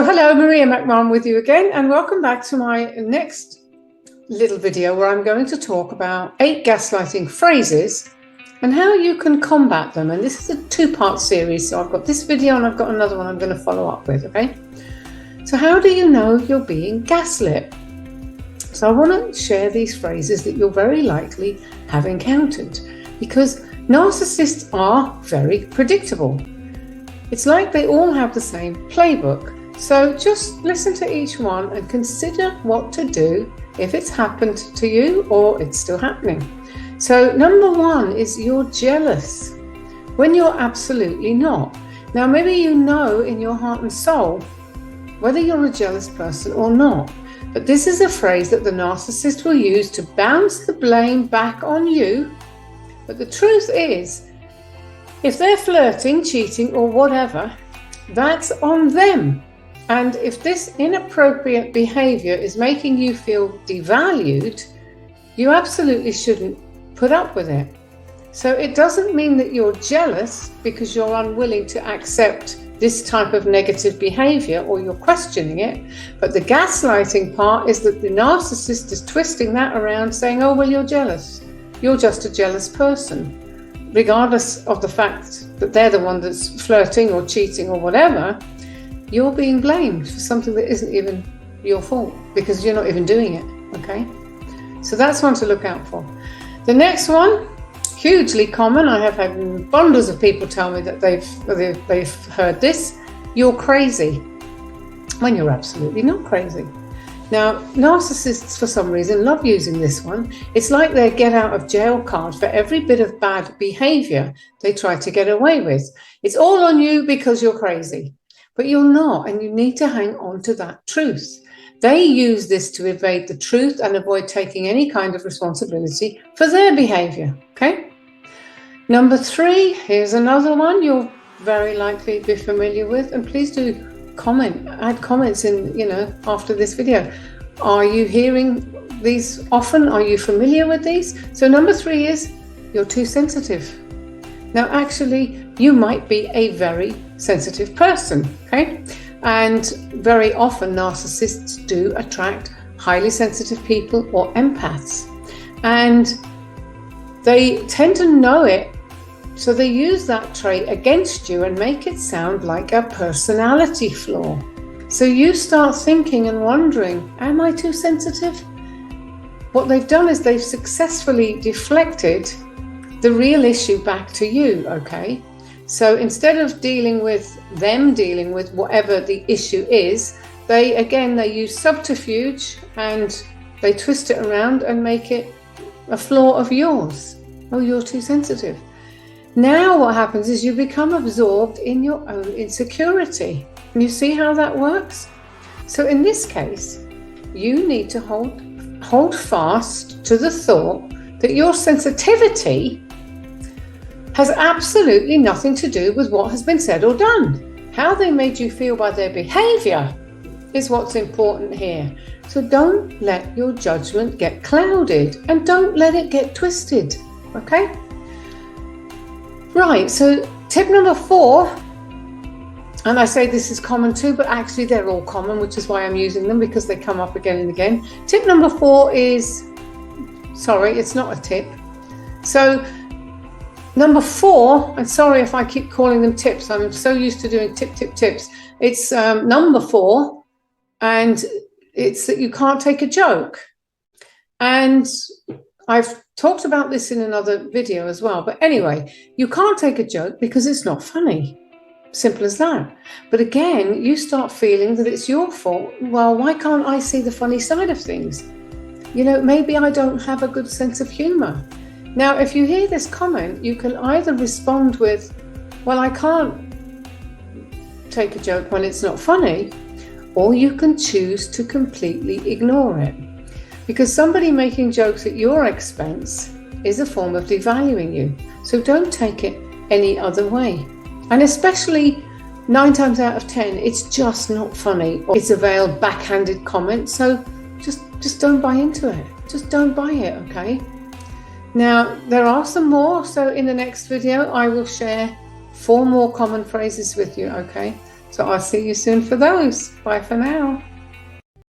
So hello, Maria McMahon with you again, and welcome back to my next little video where I'm going to talk about 8 gaslighting phrases and how you can combat them. And this is a 2-part series, so I've got this video and I've got another one I'm going to follow up with, okay? So how do you know you're being gaslit? So I want to share these phrases that you'll very likely have encountered, because narcissists are very predictable. It's like they all have the same playbook. So just listen to each one and consider what to do if it's happened to you or it's still happening. So number 1 is you're jealous when you're absolutely not. Now, maybe you know in your heart and soul whether you're a jealous person or not, but this is a phrase that the narcissist will use to bounce the blame back on you. But the truth is, if they're flirting, cheating, or whatever, that's on them. And if this inappropriate behavior is making you feel devalued, you absolutely shouldn't put up with it. So it doesn't mean that you're jealous because you're unwilling to accept this type of negative behavior or you're questioning it. But the gaslighting part is that the narcissist is twisting that around, saying, oh, well, you're jealous. You're just a jealous person. Regardless of the fact that they're the one that's flirting or cheating or whatever, you're being blamed for something that isn't even your fault because you're not even doing it, okay? So that's one to look out for. The next one, hugely common. I have had bundles of people tell me that they've heard this. You're crazy, when you're absolutely not crazy. Now, narcissists, for some reason, love using this one. It's like their get out of jail card for every bit of bad behavior they try to get away with. It's all on you because you're crazy. But you're not, and you need to hang on to that truth. They use this to evade the truth and avoid taking any kind of responsibility for their behavior, okay? Number 3, here's another one you'll very likely be familiar with, and please do add comments in, after this video. Are you hearing these often? Are you familiar with these? So number 3 is you're too sensitive. Now, actually, you might be a very sensitive person, okay? And very often narcissists do attract highly sensitive people or empaths. And they tend to know it, so they use that trait against you and make it sound like a personality flaw. So you start thinking and wondering, am I too sensitive? What they've done is they've successfully deflected the real issue back to you, okay? So instead of dealing with whatever the issue is, they use subterfuge and they twist it around and make it a flaw of yours. Oh, you're too sensitive. Now what happens is you become absorbed in your own insecurity. And you see how that works? So in this case, you need to hold fast to the thought that your sensitivity has absolutely nothing to do with what has been said or done. How they made you feel by their behavior is what's important here. So don't let your judgment get clouded and don't let it get twisted, okay? Right, so tip number 4, and I say this is common too, but actually they're all common, which is why I'm using them, because they come up again and again. Tip number 4 is, sorry, it's not a tip. So number 4, and sorry if I keep calling them tips, I'm so used to doing tips. It's number 4, and it's that you can't take a joke. And I've talked about this in another video as well. But anyway, you can't take a joke because it's not funny. Simple as that. But again, you start feeling that it's your fault. Well, why can't I see the funny side of things? Maybe I don't have a good sense of humor. Now, if you hear this comment, you can either respond with, well, I can't take a joke when it's not funny, or you can choose to completely ignore it. Because somebody making jokes at your expense is a form of devaluing you. So don't take it any other way. And especially 9 times out of 10, it's just not funny, or it's a veiled backhanded comment. So just don't buy into it. Just don't buy it, okay? Now, there are some more. So in the next video, I will share 4 more common phrases with you, okay? So I'll see you soon for those. Bye for now.